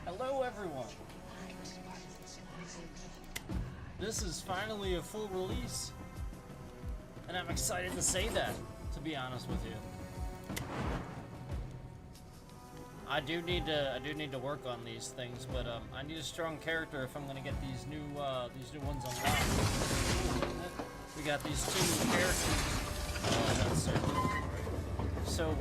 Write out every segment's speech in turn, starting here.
Hello everyone! This is finally a full release, and I'm excited to say that, to be honest with you. I do need to work on these things, but I need a strong character if I'm gonna get these new ones unlocked. We got these two new characters. So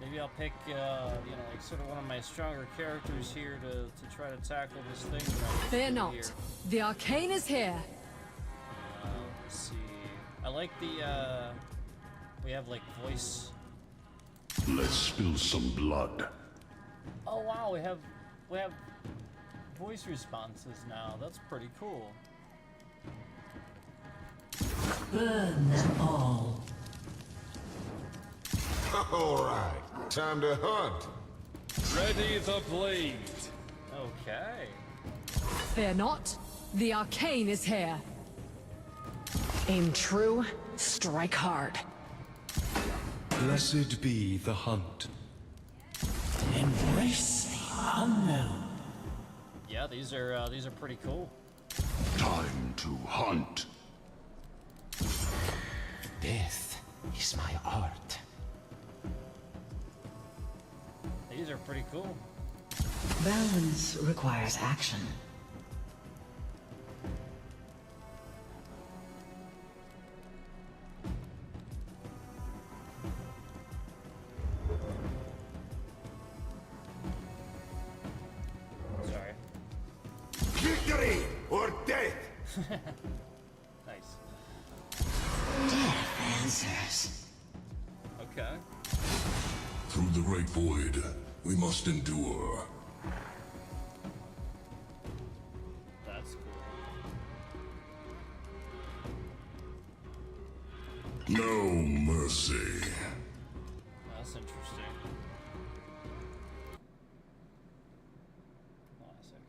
maybe I'll pick you know, like sort of one of my stronger characters here to try to tackle this thing. Fear not, the arcane is here. Let's see. I like the we have like voice. Let's spill some blood. Oh wow, we have voice responses now. That's pretty cool. Burn them all. All right, time to hunt. Ready the blade. Okay. Fear not, the arcane is here. Aim true, strike hard. Blessed be the hunt. Embrace the unknown. Yeah, these are pretty cool. Time to hunt. Death is my art. These are pretty cool. Balance requires action. Sorry. Victory or death. Nice. Death answers. Okay. Through the great void, we must endure. That's cool. No mercy. That's interesting. Classic.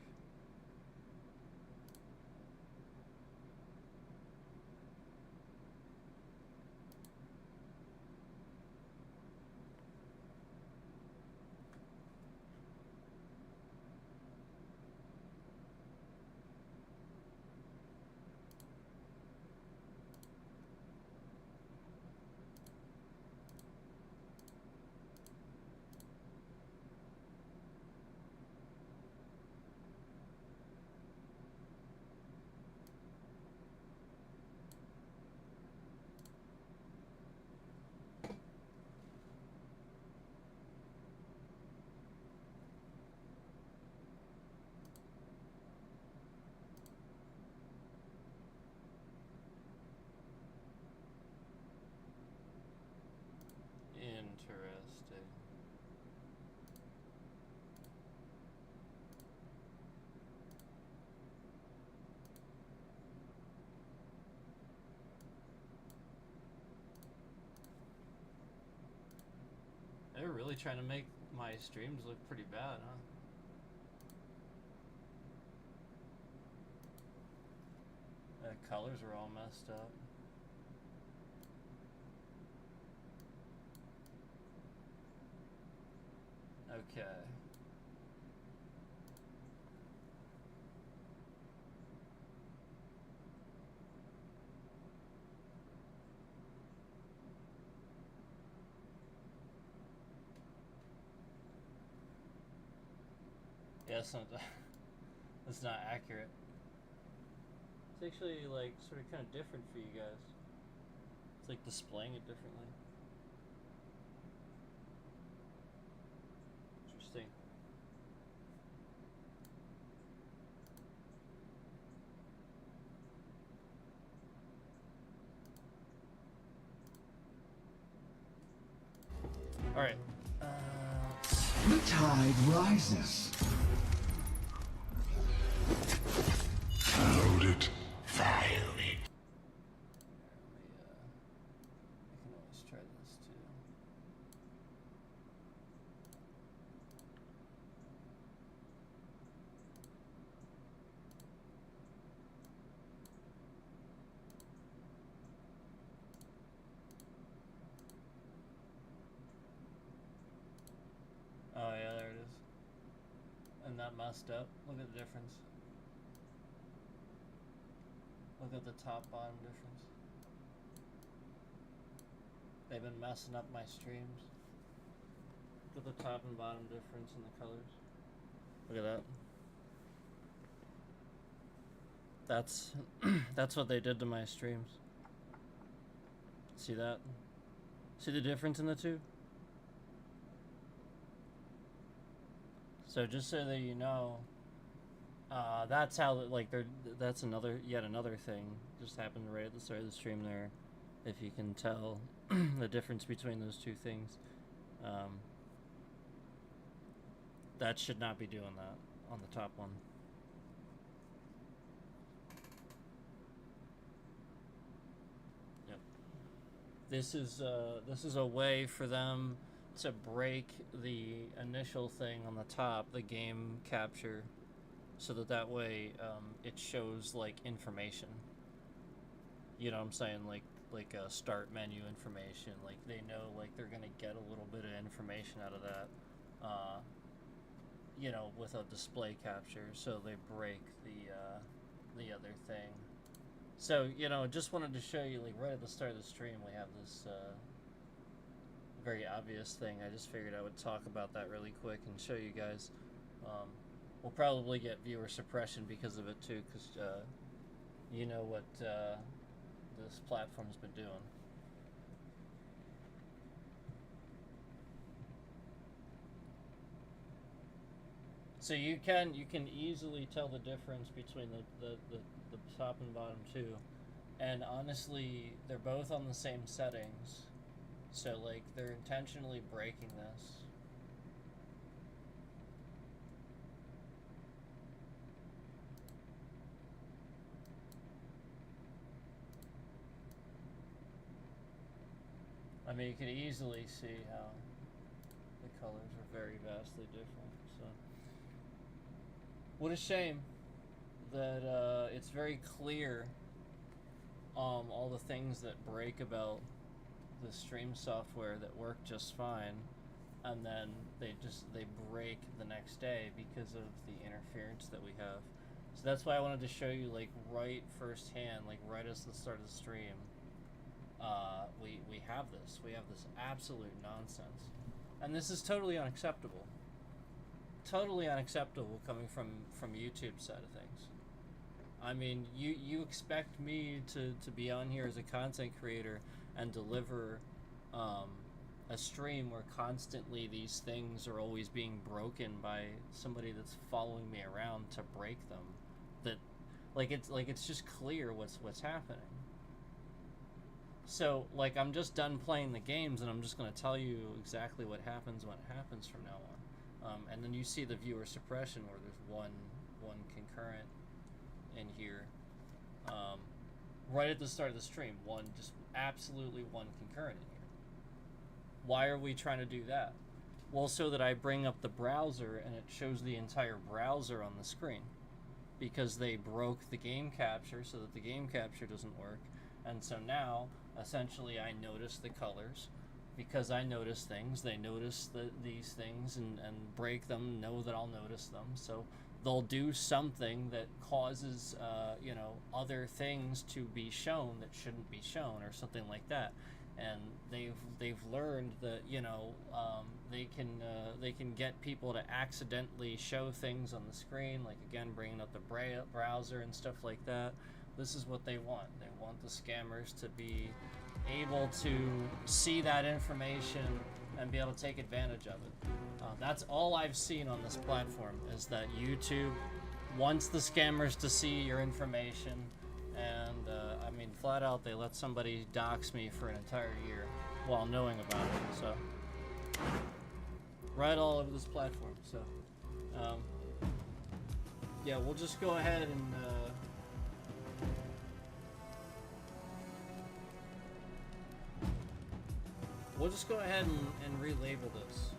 Interesting. They're really trying to make my streams look pretty bad, huh? The colors are all messed up. Okay. Yeah, that's not accurate. It's actually like sort of kind of different for you guys. It's like displaying it differently. Alright. The tide rises. Load it. File it. I can always try this too. Oh yeah, there it is. And that messed up. Look at the difference. Look at the top bottom difference. They've been messing up my streams. Look at the top and bottom difference in the colors. Look at that. That's that's what they did to my streams. See that? See the difference in the two? So just so that you know, that's how like that's yet another thing just happened right at the start of the stream there. If you can tell the difference between those two things, that should not be doing that on the top one. Yep. This is a way for them to break the initial thing on the top, the game capture, so that way it shows like information. You know what I'm saying? Like start menu information. Like they know like they're gonna get a little bit of information out of that. You know, with a display capture, so they break the other thing. So you know, just wanted to show you like right at the start of the stream we have this. Very obvious thing. I just figured I would talk about that really quick and show you guys. We'll probably get viewer suppression because of it too, because you know what this platform's been doing. So you can easily tell the difference between the top and bottom too, and honestly they're both on the same settings. So, like, they're intentionally breaking this. I mean, you can easily see how the colors are very vastly different. So, what a shame that it's very clear all the things that break about the stream software that work just fine, and then they break the next day because of the interference that we have. So that's why I wanted to show you like right firsthand, like right as the start of the stream. We have this absolute nonsense, and this is totally unacceptable. Totally unacceptable coming from YouTube side of things. I mean, you expect me to be on here as a content creator and deliver a stream where constantly these things are always being broken by somebody that's following me around to break them. That it's just clear what's happening. So like I'm just done playing the games and I'm just gonna tell you exactly what happens when it happens from now on. And then you see the viewer suppression where there's one concurrent in here. Right at the start of the stream, absolutely one concurrent in here. Why are we trying to do that? Well, so that I bring up the browser and it shows the entire browser on the screen, because they broke the game capture so that the game capture doesn't work. And so now essentially I notice the colors because I notice things, they notice these things and break them, know that I'll notice them, so they'll do something that causes you know, other things to be shown that shouldn't be shown or something like that. And they've learned that, you know, they can get people to accidentally show things on the screen, like again bringing up the browser and stuff like that. This is what they want. They want the scammers to be able to see that information and be able to take advantage of it. That's all I've seen on this platform, is that YouTube wants the scammers to see your information, and I mean, flat out, they let somebody dox me for an entire year while knowing about it. So Right all over this platform. So, yeah, we'll just go ahead and we'll just go ahead and relabel this.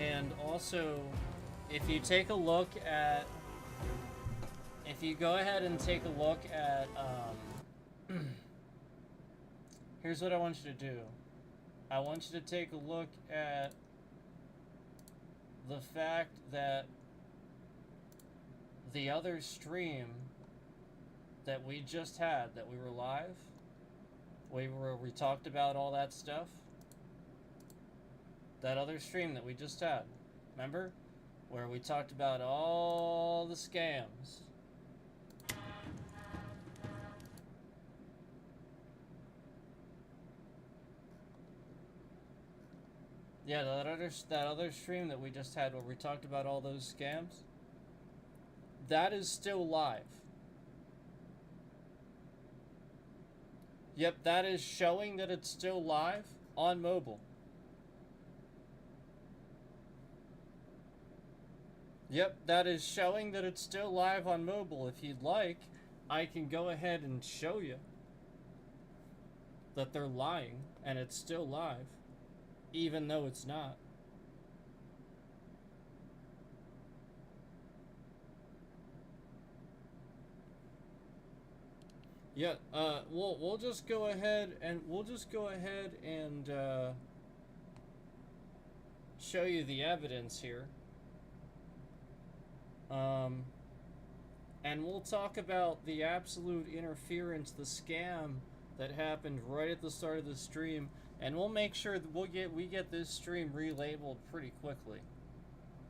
And also, if you take a look at, if you go ahead and take a look at, here's what I want you to do. I want you to take a look at the fact that the other stream that we just had, that we were live, we talked about all that stuff. That other stream that we just had, remember? Where we talked about all the scams. Yeah, that other stream that we just had where we talked about all those scams, that is still live. Yep, that is showing that it's still live on mobile. Yep, that is showing that it's still live on mobile. If you'd like, I can go ahead and show you that they're lying and it's still live, even though it's not. Yeah, we'll just go ahead and show you the evidence here. And we'll talk about the absolute interference, the scam that happened right at the start of the stream, and we'll make sure that we get this stream relabeled pretty quickly.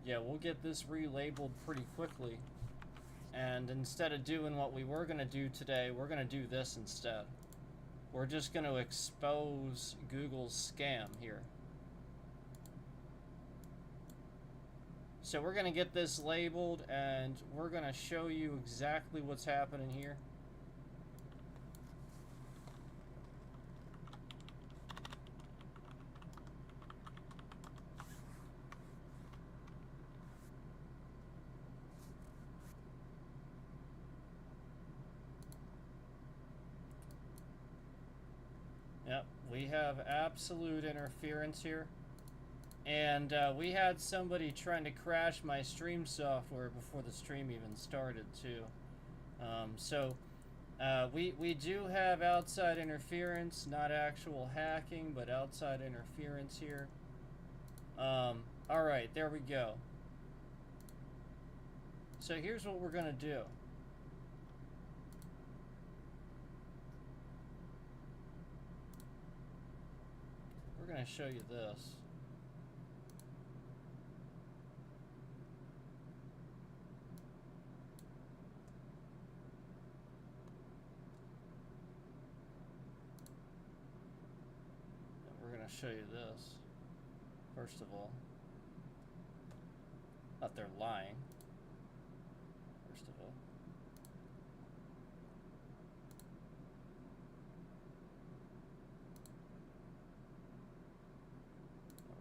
Yeah, we'll get this relabeled pretty quickly. And instead of doing what we were going to do today, we're going to do this instead. We're just going to expose Google's scam here. So we're going to get this labeled, and we're going to show you exactly what's happening here. Yep, we have absolute interference here. And we had somebody trying to crash my stream software before the stream even started, too. We do have outside interference, not actual hacking, but outside interference here. Alright, there we go. So here's what we're going to do. We're going to show you this. Show you this. First of all, that they're lying. First of all,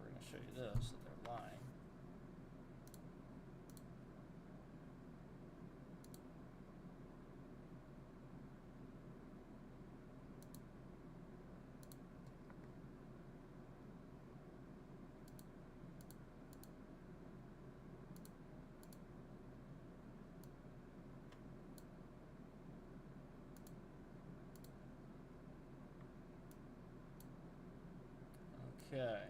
we're going to show you this, that they're lying. Okay,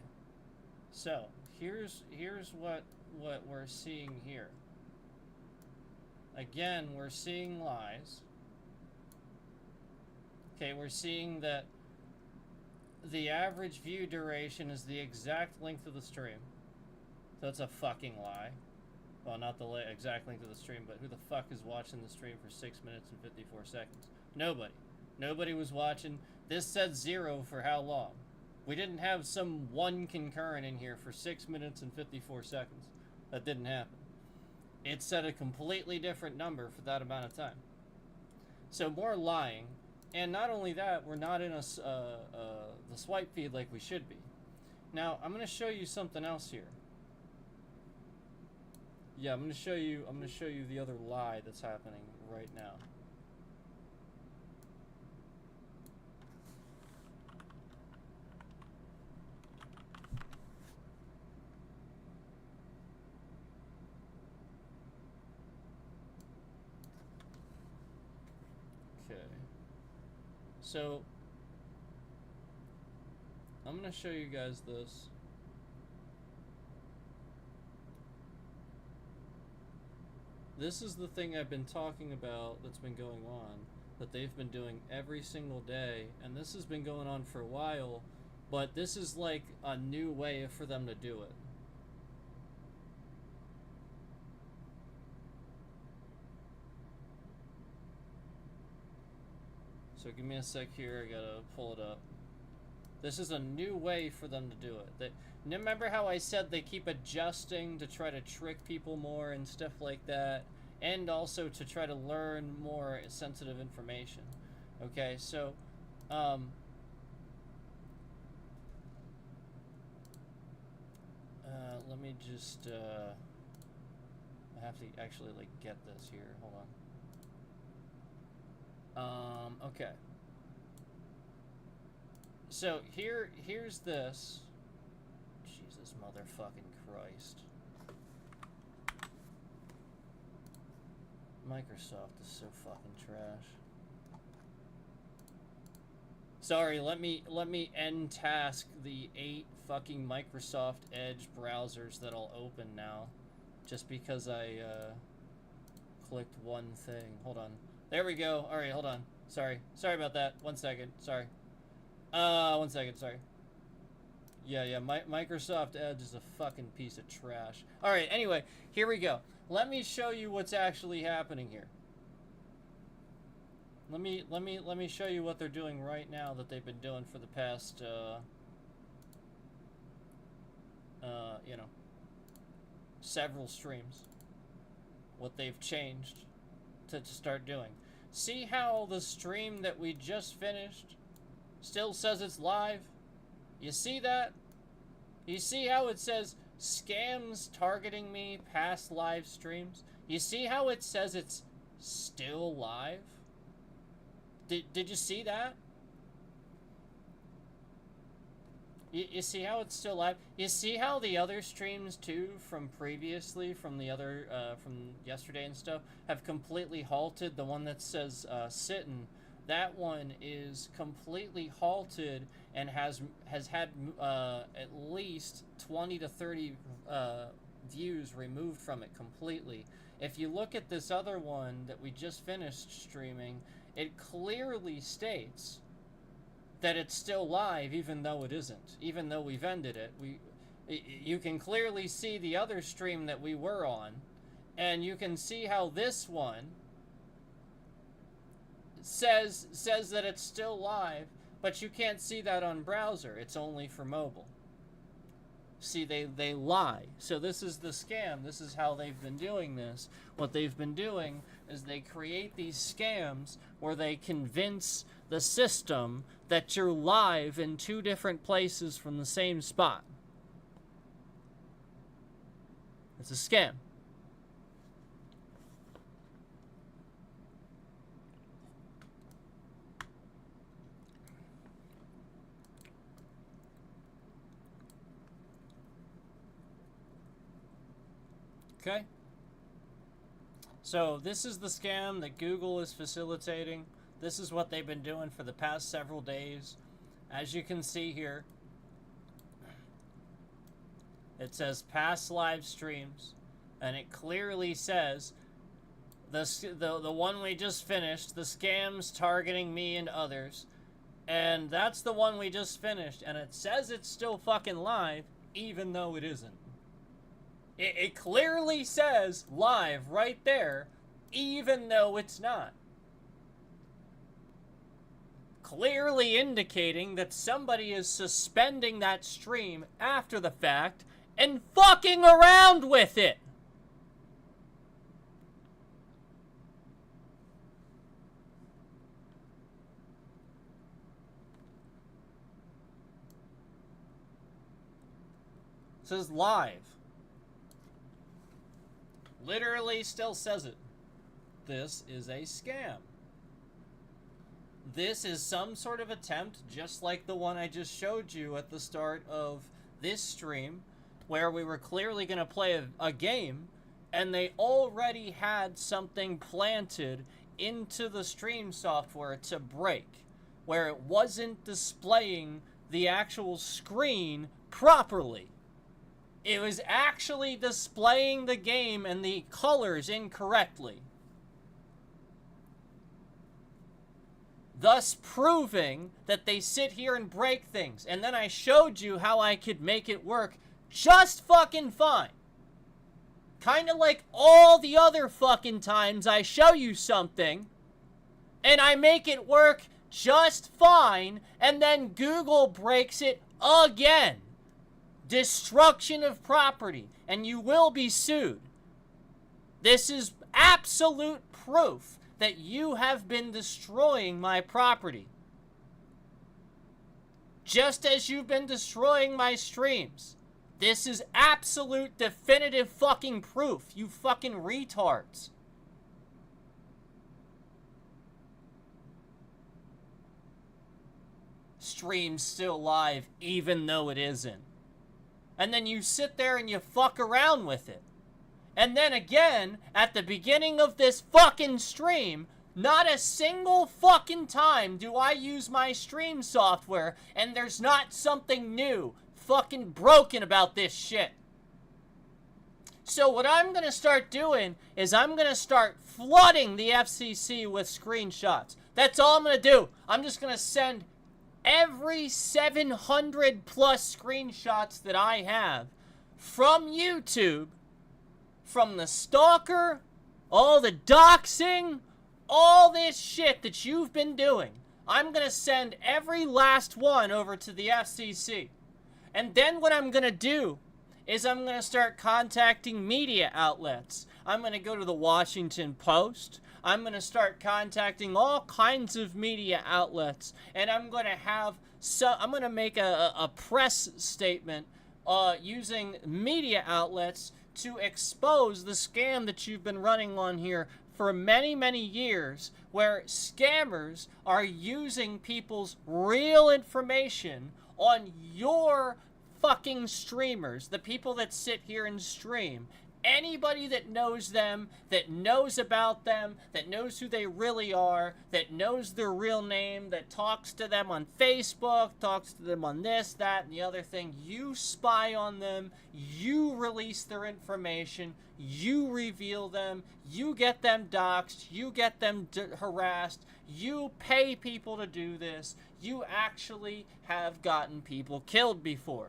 so here's what we're seeing here. Again, we're seeing lies. Okay, we're seeing that the average view duration is the exact length of the stream. So it's a fucking lie. Well, not the exact length of the stream, but who the fuck is watching the stream for 6 minutes and 54 seconds? Nobody. Nobody was watching. This said 0 for how long? We didn't have some one concurrent in here for 6 minutes and 54 seconds. That didn't happen. it said a completely different number for that amount of time. So more lying, and not only that, we're not in the swipe feed like we should be. Now I'm going to show you something else here. Yeah, I'm going to show you the other lie that's happening right now. Okay. So I'm going to show you guys this. This is the thing I've been talking about that's been going on, that they've been doing every single day, and this has been going on for a while, but this is like a new way for them to do it. So give me a sec here, I gotta pull it up. This is a new way for them to do it. Remember how I said they keep adjusting to try to trick people more and stuff like that, and also to try to learn more sensitive information. Okay, so let me just I have to actually like get this here. Hold on. Okay. So here's this. Jesus motherfucking Christ. Microsoft is so fucking trash. Sorry, let me end task the 8 fucking Microsoft Edge browsers that I'll open now, just because I clicked one thing. Hold on. There we go. All right, hold on. Sorry about that. 1 second. Sorry. 1 second, sorry. Yeah, Microsoft Edge is a fucking piece of trash. Alright, anyway, here we go. Let me show you what's actually happening here. Let me show you what they're doing right now that they've been doing for the past, you know, several streams. What they've changed to start doing. See how the stream that we just finished still says it's live? You see that? You see how it says scams targeting me past live streams? You see how it says it's still live? Did you see that? You see how it's still live? You see how the other streams too from previously, from the other, from yesterday and stuff, have completely halted? The one that says sittin', that one is completely halted and has had at least 20 to 30 views removed from it completely. If you look at this other one that we just finished streaming, it clearly states that it's still live, even though it isn't. Even though we've ended it, you can clearly see the other stream that we were on, and you can see how this one says that it's still live, but you can't see that on browser. It's only for mobile. See, they lie. So this is the scam. This is how they've been doing this. What they've been doing is they create these scams where they convince the system that you're live in 2 different places from the same spot. It's a scam. Okay? So this is the scam that Google is facilitating. This is what they've been doing for the past several days. As you can see here, it says past live streams, and it clearly says the one we just finished, the scams targeting me and others, and that's the one we just finished, and it says it's still fucking live, even though it isn't. It clearly says live right there, even though it's not. Clearly indicating that somebody is suspending that stream after the fact and fucking around with it. It says live. Literally still says it. This is a scam. This is some sort of attempt, just like the one I just showed you at the start of this stream, where we were clearly going to play a game, and they already had something planted into the stream software to break, where it wasn't displaying the actual screen properly. It was actually displaying the game and the colors incorrectly, thus proving that they sit here and break things. And then I showed you how I could make it work just fucking fine. Kind of like all the other fucking times I show you something and I make it work just fine, and then Google breaks it again. Destruction of property, and you will be sued. This is absolute proof that you have been destroying my property. Just as you've been destroying my streams. This is absolute definitive fucking proof, you fucking retards. Stream's still live even though it isn't. And then you sit there and you fuck around with it. And then again, at the beginning of this fucking stream, not a single fucking time do I use my stream software and there's not something new fucking broken about this shit. So what I'm gonna start doing is I'm gonna start flooding the FCC with screenshots. That's all I'm gonna do. I'm just gonna send every 700 plus screenshots that I have from YouTube, from the stalker, all the doxing, all this shit that you've been doing. I'm gonna send every last one over to the FCC. And then what I'm gonna do is I'm gonna start contacting media outlets. I'm gonna go to the Washington Post. I'm gonna start contacting all kinds of media outlets, and I'm gonna have I'm gonna make a press statement using media outlets to expose the scam that you've been running on here for many, many years, where scammers are using people's real information on your fucking streamers, the people that sit here and stream. Anybody that knows them, that knows about them, that knows who they really are, that knows their real name, that talks to them on Facebook, talks to them on this, that, and the other thing, you spy on them, you release their information, you reveal them, you get them doxxed, you get them harassed, you pay people to do this, you actually have gotten people killed before.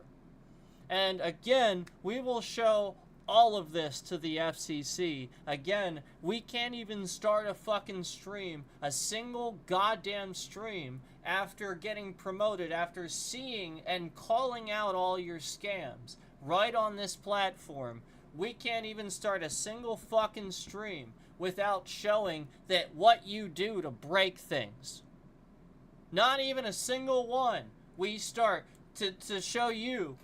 And again, we will show all of this to the FCC. Again, we can't even start a fucking stream, a single goddamn stream, after getting promoted, after seeing and calling out all your scams right on this platform. We can't even start a single fucking stream without showing that what you do to break things. Not even a single one. We start to show you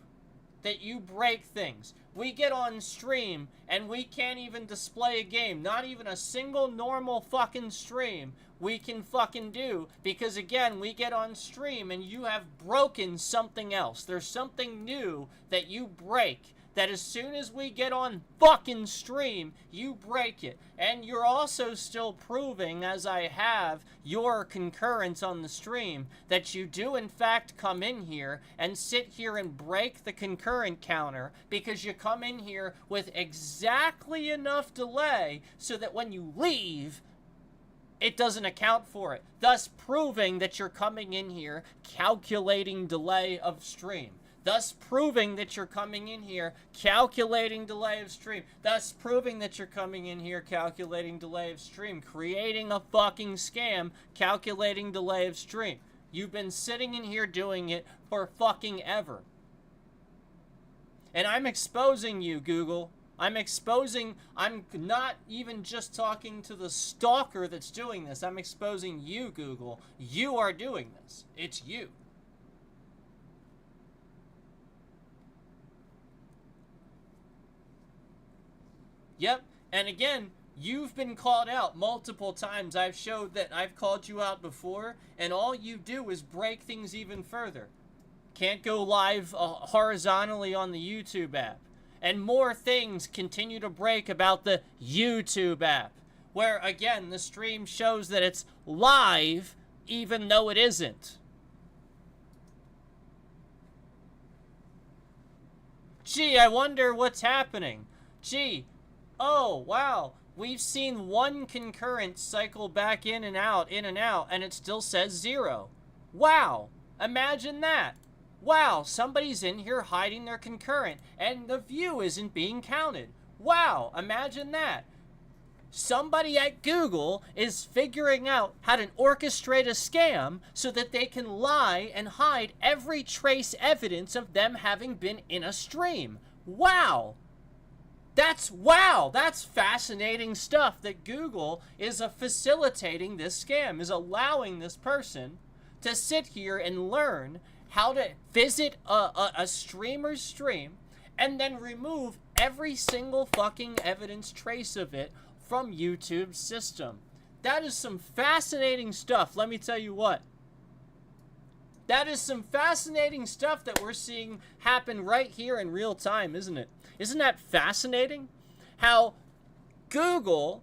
that you break things. We get on stream and we can't even display a game. Not even a single normal fucking stream we can fucking do, because again, we get on stream and you have broken something else. There's something new that you break, that as soon as we get on fucking stream, you break it. And you're also still proving, as I have, your concurrence on the stream, that you do in fact come in here and sit here and break the concurrent counter, because you come in here with exactly enough delay so that when you leave, it doesn't account for it. Thus proving that you're coming in here calculating delay of stream. Thus proving that you're coming in here calculating delay of stream. Thus proving that you're coming in here calculating delay of stream. Creating a fucking scam, calculating delay of stream. You've been sitting in here doing it for fucking ever. And I'm exposing you, Google. I'm not even just talking to the stalker that's doing this. I'm exposing you, Google. You are doing this. It's you. Yep. And again, you've been called out multiple times. I've showed that I've called you out before, and all you do is break things even further. Can't go live horizontally on the YouTube app. And more things continue to break about the YouTube app, where, again, the stream shows that it's live, even though it isn't. Gee, I wonder what's happening. Gee, oh, wow. We've seen one concurrent cycle back in and out, and it still says 0. Wow. Imagine that. Wow, somebody's in here hiding their concurrent, and the view isn't being counted. Wow, imagine that. Somebody at Google is figuring out how to orchestrate a scam so that they can lie and hide every trace evidence of them having been in a stream. Wow. That's fascinating stuff, that Google is facilitating this scam, is allowing this person to sit here and learn how to visit a streamer's stream and then remove every single fucking evidence trace of it from YouTube's system. That is some fascinating stuff, let me tell you what. That is some fascinating stuff that we're seeing happen right here in real time, isn't it? Isn't that fascinating? How Google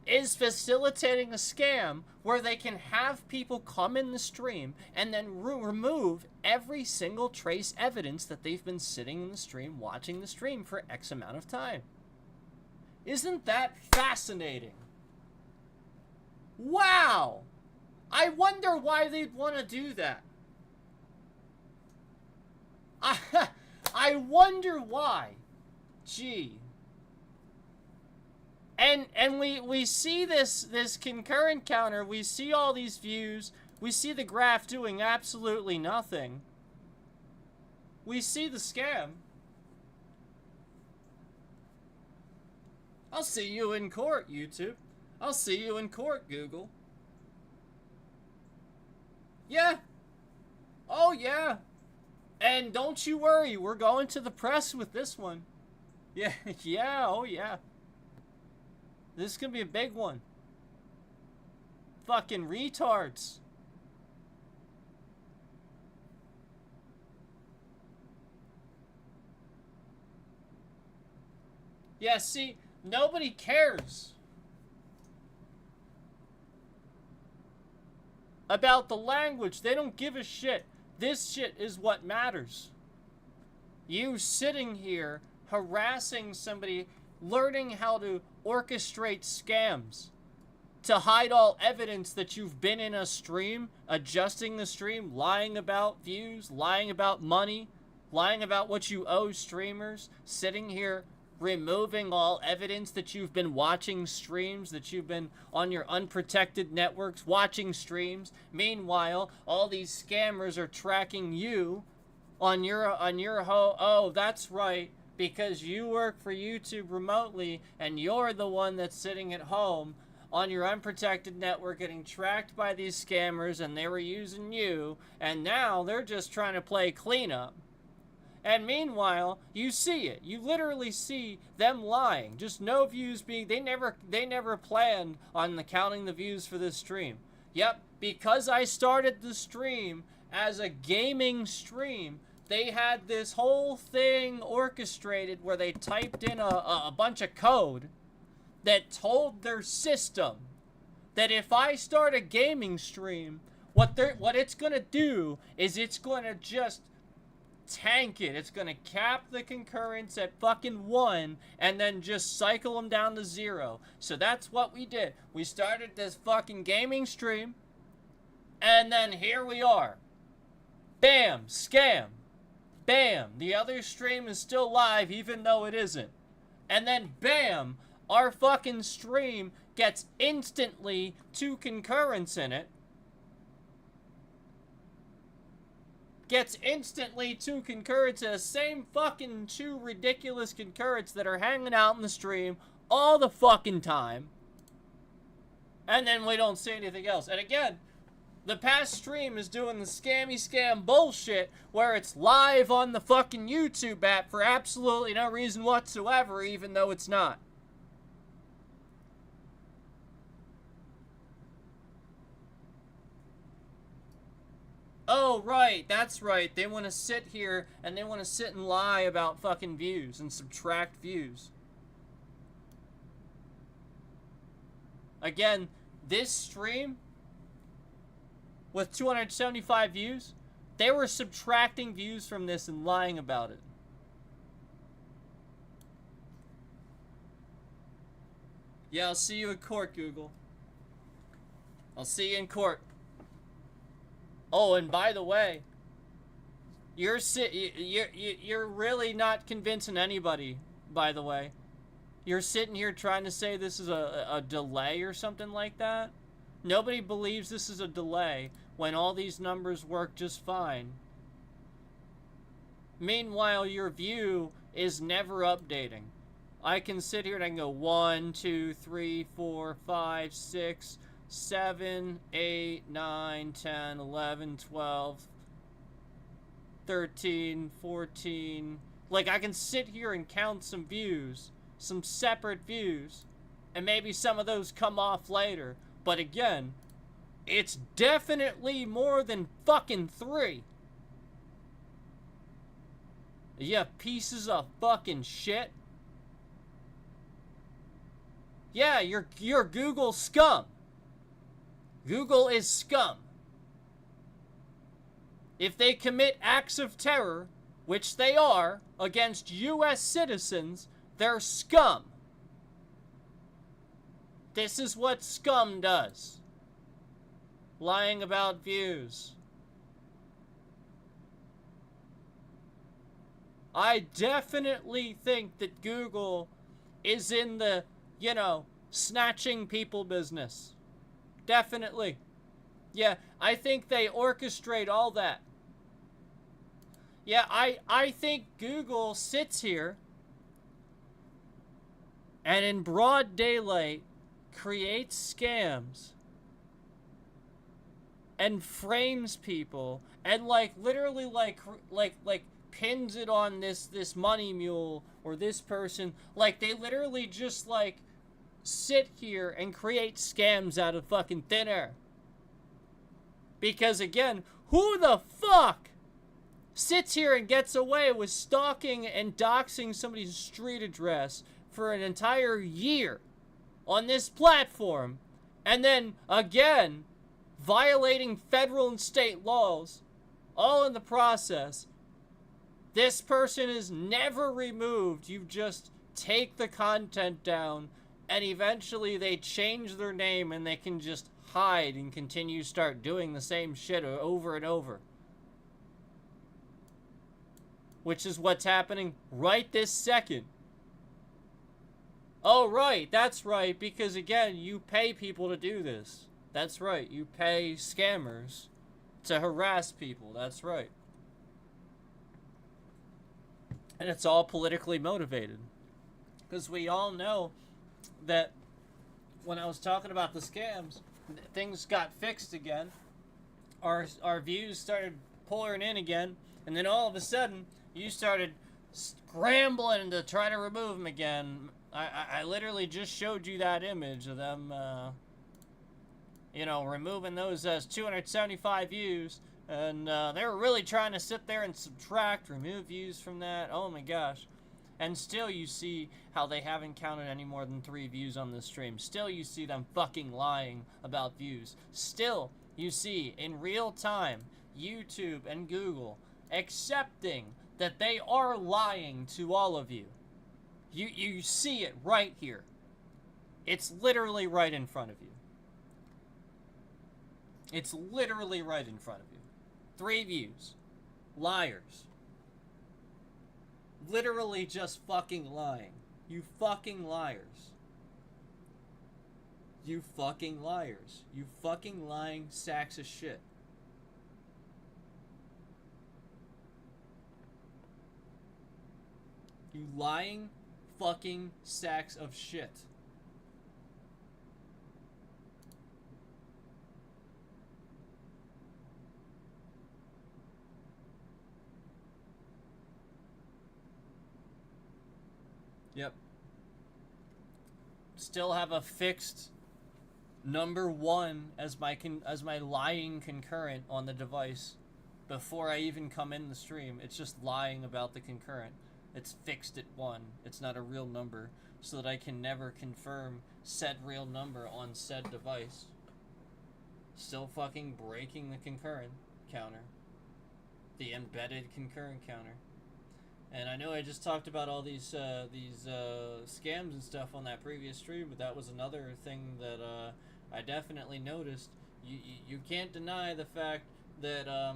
is facilitating a scam where they can have people come in the stream and then remove every single trace evidence that they've been sitting in the stream watching the stream for X amount of time. Isn't that fascinating? Wow! I wonder why they'd want to do that. I wonder why. Gee. And we see this concurrent counter, we see all these views, we see the graph doing absolutely nothing. We see the scam. I'll see you in court, YouTube. I'll see you in court, Google. Yeah. Oh, yeah. And don't you worry, we're going to the press with this one. Yeah, yeah, oh, yeah. This is gonna be a big one. Fucking retards. Yeah, see, nobody cares about the language. They don't give a shit. This shit is what matters. You sitting here harassing somebody, learning how to orchestrate scams to hide all evidence that you've been in a stream, adjusting the stream, lying about views, lying about money, lying about what you owe streamers, sitting here removing all evidence that you've been watching streams, that you've been on your unprotected networks watching streams. Meanwhile, all these scammers are tracking you on your oh, that's right, because you work for YouTube remotely and you're the one that's sitting at home on your unprotected network getting tracked by these scammers, and they were using you, and now they're just trying to play cleanup. And meanwhile, you see it. You literally see them lying. Just no views being... They never planned on counting the views for this stream. Yep, because I started the stream as a gaming stream, they had this whole thing orchestrated where they typed in a bunch of code that told their system that if I start a gaming stream, what it's gonna do is it's gonna just tank it. It's gonna cap the concurrence at fucking 1 and then just cycle them down to 0. So that's what we did. We started this fucking gaming stream, and then here we are. Bam, scam. Bam, the other stream is still live even though it isn't. And then bam, our fucking stream gets instantly 2 concurrents in it. Gets instantly 2 concurrents, the same fucking 2 ridiculous concurrents that are hanging out in the stream all the fucking time. And then we don't see anything else. And again, the past stream is doing the scam bullshit where it's live on the fucking YouTube app for absolutely no reason whatsoever, even though it's not. Oh, right, that's right. They want to sit here and they want to sit and lie about fucking views and subtract views. Again, this stream with 275 views, they were subtracting views from this and lying about it. Yeah, I'll see you in court, Google. I'll see you in court. Oh, and by the way, you're really not convincing anybody, by the way. You're sitting here trying to say this is a delay or something like that. Nobody believes this is a delay when all these numbers work just fine. Meanwhile, your view is never updating. I can sit here and I can go 1, 2, 3, 4, 5, 6, 7, 8, 9, 10, 11, 12, 13, 14. Like, I can sit here and count some views, some separate views, and maybe some of those come off later. But again, it's definitely more than fucking 3. Yeah, pieces of fucking shit. Yeah, you're Google scum. Google is scum. If they commit acts of terror, which they are, against U.S. citizens, they're scum. This is what scum does. Lying about views. I definitely think that Google is in the, snatching people business. Definitely. Yeah, I think they orchestrate all that. Yeah, I think Google sits here and in broad daylight creates scams and frames people and literally pins it on this money mule or this person. Like, they literally just sit here and create scams out of fucking thin air. Because again, who the fuck sits here and gets away with stalking and doxing somebody's street address for an entire year on this platform, and then again violating federal and state laws, all in the process? This person is never removed. You just take the content down, and eventually they change their name and they can just hide and continue to start doing the same shit over and over. Which is what's happening right this second. Oh, right, that's right, because again, you pay people to do this. That's right, you pay scammers to harass people, that's right. And it's all politically motivated. Because we all know that when I was talking about the scams, things got fixed again. Our views started pouring in again, and then all of a sudden, you started scrambling to try to remove them again. I literally just showed you that image of them, removing those as 275 views, and they were really trying to sit there and remove views from that. Oh my gosh. And still you see how they haven't counted any more than 3 views on this stream. Still you see them fucking lying about views. Still you see in real time YouTube and Google accepting that they are lying to all of you. You see it right here. It's literally right in front of you. It's literally right in front of you. 3 views. Liars. Literally just fucking lying. You fucking liars. You fucking liars. You fucking lying sacks of shit. You lying fucking sacks of shit. Yep. Still have a fixed number 1 as my lying concurrent on the device. Before I even come in the stream, it's just lying about the concurrent. It's fixed at 1. It's not a real number, so that I can never confirm said real number on said device. Still fucking breaking the concurrent counter. The embedded concurrent counter. And I know I just talked about all these scams and stuff on that previous stream, but that was another thing that I definitely noticed. You can't deny the fact that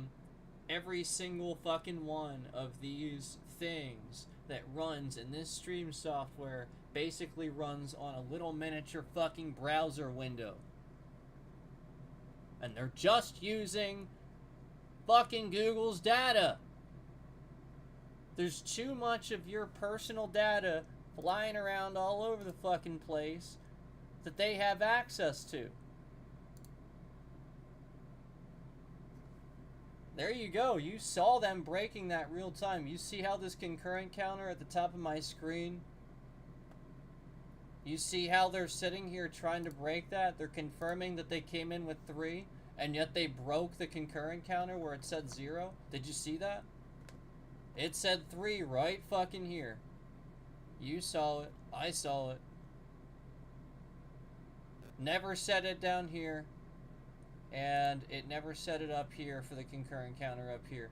every single fucking one of these things that runs in this stream software basically runs on a little miniature fucking browser window. And they're just using fucking Google's data. There's too much of your personal data flying around all over the fucking place that they have access to. There you go. You saw them breaking that real time. You see how this concurrent counter at the top of my screen? You see how they're sitting here trying to break that? They're confirming that they came in with 3, and yet they broke the concurrent counter where it said 0. Did you see that? It said 3 right fucking here. You saw it. I saw it. Never set it down here. And it never set it up here for the concurrent counter up here.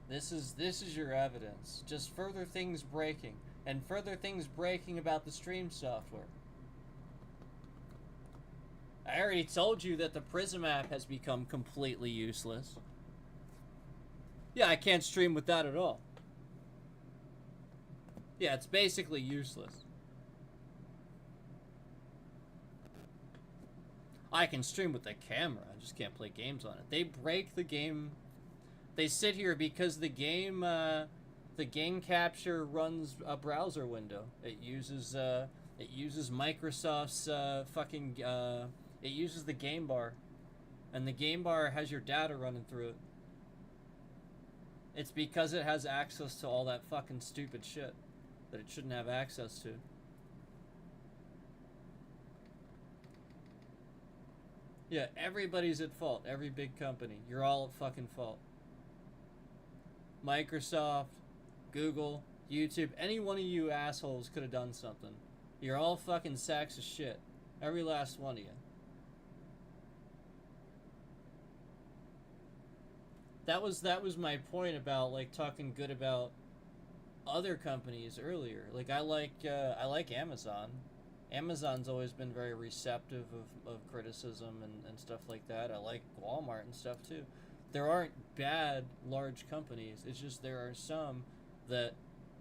This is your evidence. Just further things breaking. And further things breaking about the stream software. I already told you that the Prism app has become completely useless. Yeah, I can't stream with that at all. Yeah, it's basically useless. I can stream with the camera, I just can't play games on it. They break the game. They sit here because the game capture runs a browser window. It uses Microsoft's it uses the game bar, and the game bar has your data running through it. It's because it has access to all that fucking stupid shit that it shouldn't have access to. Yeah, everybody's at fault. Every big company. You're all at fucking fault. Microsoft, Google, YouTube, any one of you assholes could have done something. You're all fucking sacks of shit. Every last one of you. That was my point about like talking good about other companies earlier. Like I like Amazon. Amazon's always been very receptive of criticism and stuff like that. I like Walmart and stuff too. There aren't bad large companies. It's just there are some that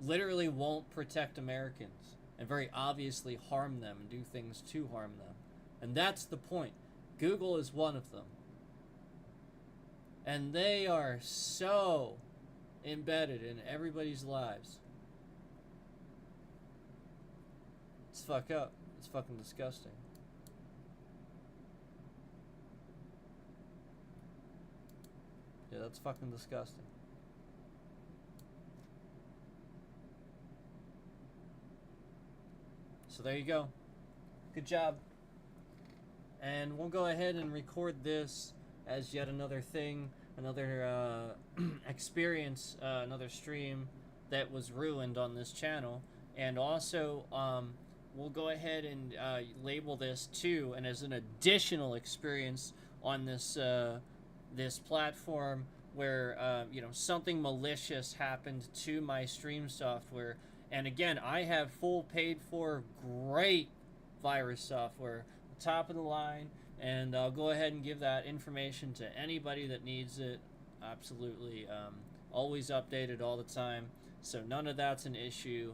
literally won't protect Americans and very obviously harm them and do things to harm them. And that's the point. Google is one of them. And they are so embedded in everybody's lives. It's fucked up. It's fucking disgusting. Yeah, that's fucking disgusting. So there you go. Good job. And we'll go ahead and record this as yet another thing, another experience, another stream that was ruined on this channel. And also, we'll go ahead and label this too, and as an additional experience on this this platform where you know, something malicious happened to my stream software. And again, I have full paid for great virus software, top of the line, and I'll go ahead and give that information to anybody that needs it. Absolutely, always updated all the time, so none of that's an issue.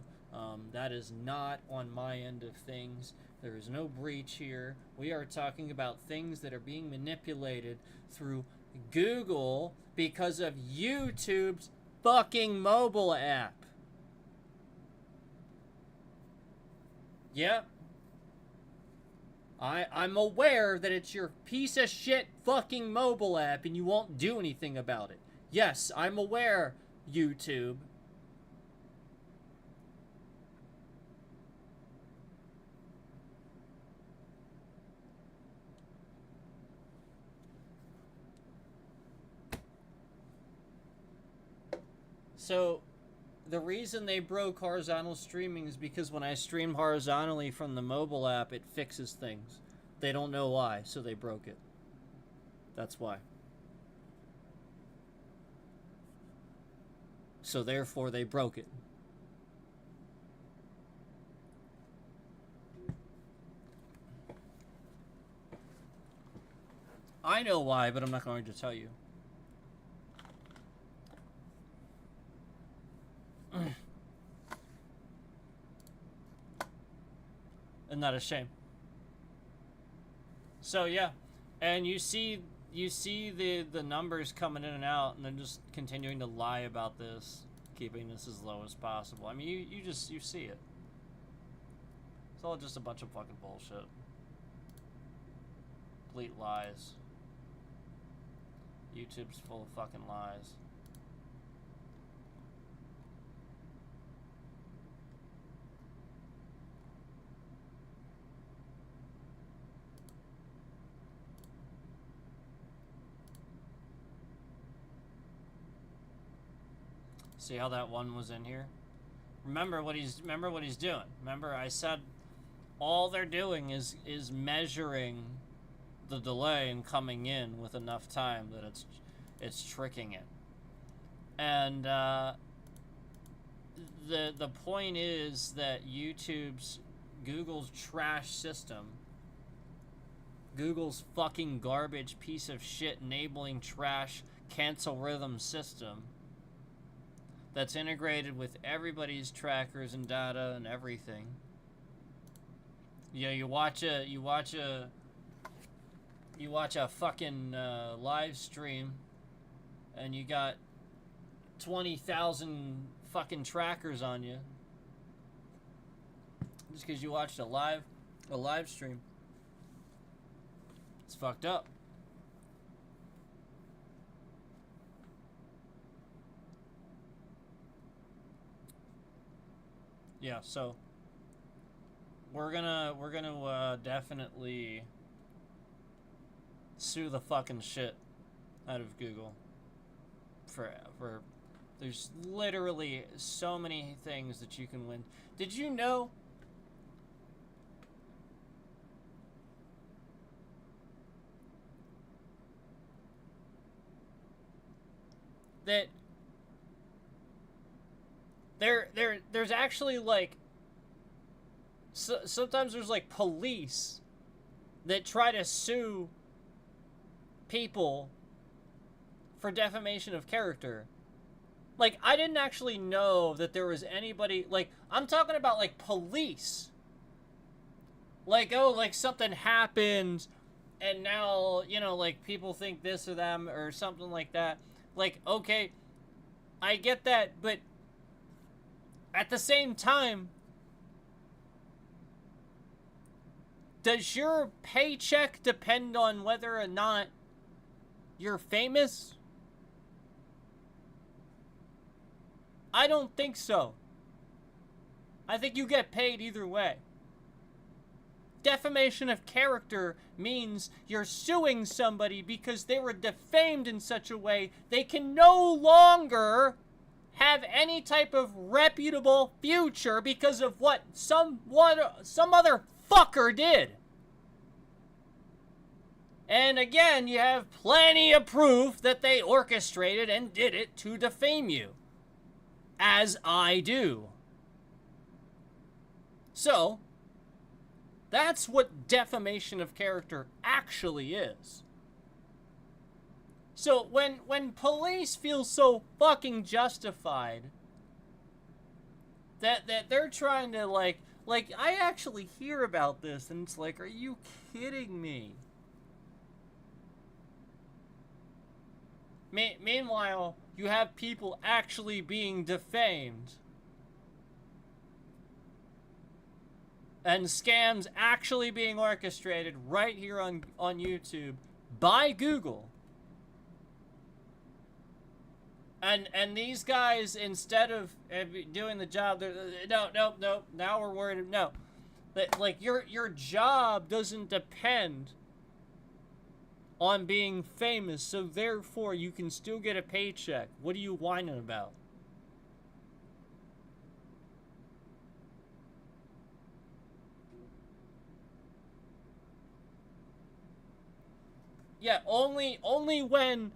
That is not on my end of things. There is no breach here. We are talking about things that are being manipulated through Google because of YouTube's fucking mobile app. Yeah. I'm aware that it's your piece of shit fucking mobile app and you won't do anything about it. Yes, I'm aware, YouTube. So, the reason they broke horizontal streaming is because when I stream horizontally from the mobile app, it fixes things. They don't know why, so they broke it. That's why. So therefore, they broke it. I know why, but I'm not going to tell you. Isn't that a shame? So yeah, and you see the numbers coming in and out, and they're just continuing to lie about this, keeping this as low as possible. I mean, you see it. It's all just a bunch of fucking bullshit. Complete lies. YouTube's full of fucking lies. See how that one was in here? Remember what he's doing. Remember I said all they're doing is measuring the delay and coming in with enough time that it's tricking it. And the point is that Google's trash system, Google's fucking garbage piece of shit enabling trash cancel rhythm system that's integrated with everybody's trackers and data and everything. You watch a fucking live stream and you got 20,000 fucking trackers on you just because you watched a live stream. It's fucked up. Yeah, so we're gonna definitely sue the fucking shit out of Google for there's literally so many things that you can win. Did you know that there's actually like sometimes there's like police that try to sue people for defamation of character. Like, I didn't actually know that there was anybody, like, I'm talking about like police, like, oh, like something happened and now, you know, like people think this or them or something like that. Like, okay, I get that, but at the same time, does your paycheck depend on whether or not you're famous? I don't think so. I think you get paid either way. Defamation of character means you're suing somebody because they were defamed in such a way they can no longer have any type of reputable future because of what some other fucker did. And again, you have plenty of proof that they orchestrated and did it to defame you. As I do. So, that's what defamation of character actually is. So when police feel so fucking justified that they're trying to like I actually hear about this and it's like, are you kidding me? Meanwhile, you have people actually being defamed and scams actually being orchestrated right here on YouTube by Google. And these guys, instead of doing the job, no, now we're worried. No, like your job doesn't depend on being famous, so therefore you can still get a paycheck. What are you whining about? Yeah, only when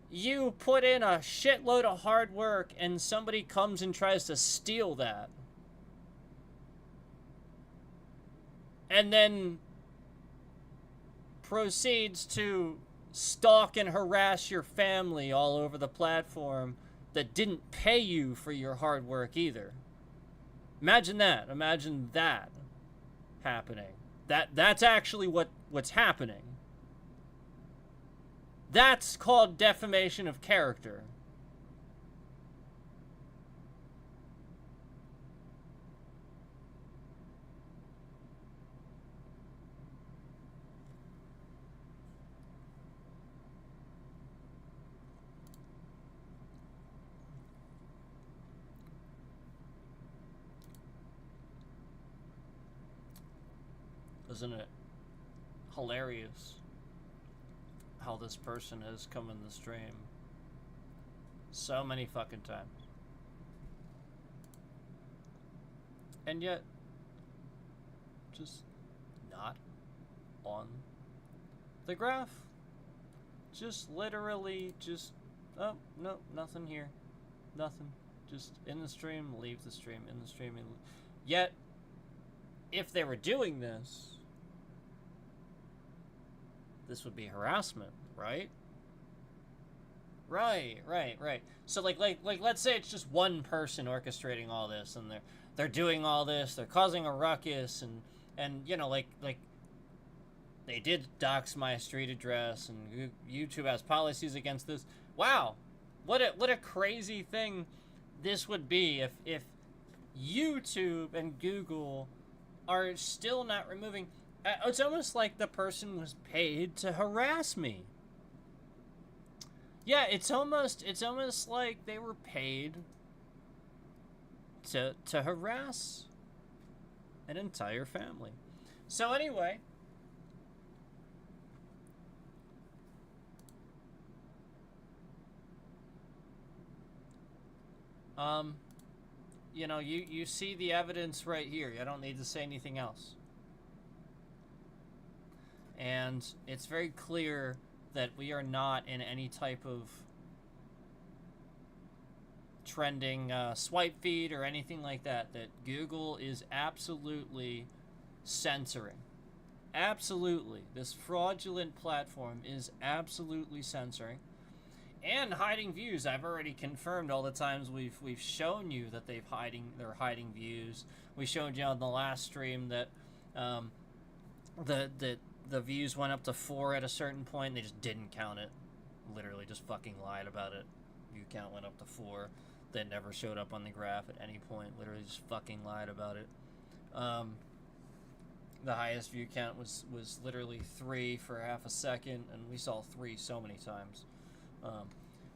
you put in a shitload of hard work and somebody comes and tries to steal that. And then proceeds to stalk and harass your family all over the platform that didn't pay you for your hard work either. Imagine that. Imagine that happening. That's actually what's happening. That's called defamation of character. Isn't it hilarious how this person has come in the stream so many fucking times, and yet just not on the graph? Just literally just, oh, no, nothing here, nothing, just in the stream, leave the stream, in the stream, yet if they were doing this would be harassment, right? Right. So like let's say it's just one person orchestrating all this, and they're doing all this, they're causing a ruckus, and you know, like they did dox my street address, and YouTube has policies against this. Wow, what a crazy thing this would be if YouTube and Google are still not removing. It's almost like the person was paid to harass me. Yeah, it's almost like they were paid to harass an entire family. So anyway, you know, you see the evidence right here. I don't need to say anything else. And it's very clear that we are not in any type of trending swipe feed or anything like that. That Google is absolutely censoring. Absolutely. This fraudulent platform is absolutely censoring. And hiding views. I've already confirmed all the times we've shown you that they're hiding views. We showed you on the last stream that the views went up to 4 at a certain point. They just didn't count it. Literally just fucking lied about it. View count went up to 4. That never showed up on the graph at any point. Literally just fucking lied about it. The highest view count was literally 3 for half a second, and we saw 3 so many times.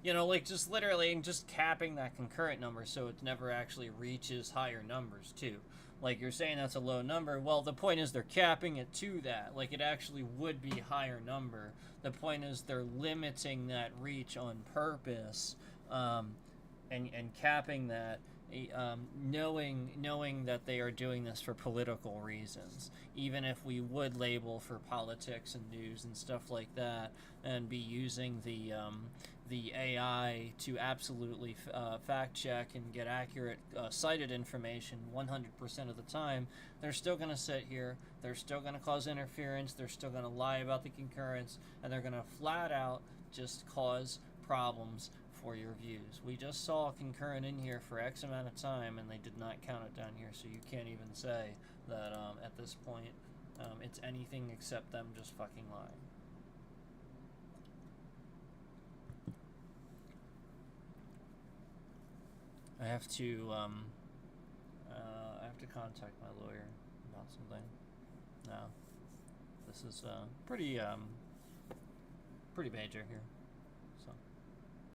You know, like just literally and just capping that concurrent number so it never actually reaches higher numbers too. Like, you're saying that's a low number. Well, the point is they're capping it to that. Like, it actually would be higher number. The point is they're limiting that reach on purpose, and capping that, knowing that they are doing this for political reasons. Even if we would label for politics and news and stuff like that, and be using the AI to absolutely fact check and get accurate cited information 100% of the time, they're still going to sit here, they're still going to cause interference, they're still going to lie about the concurrence, and they're going to flat out just cause problems for your views. We just saw a concurrent in here for X amount of time, and they did not count it down here, so you can't even say that at this point it's anything except them just fucking lying. I have to contact my lawyer about something. No, this is pretty major here.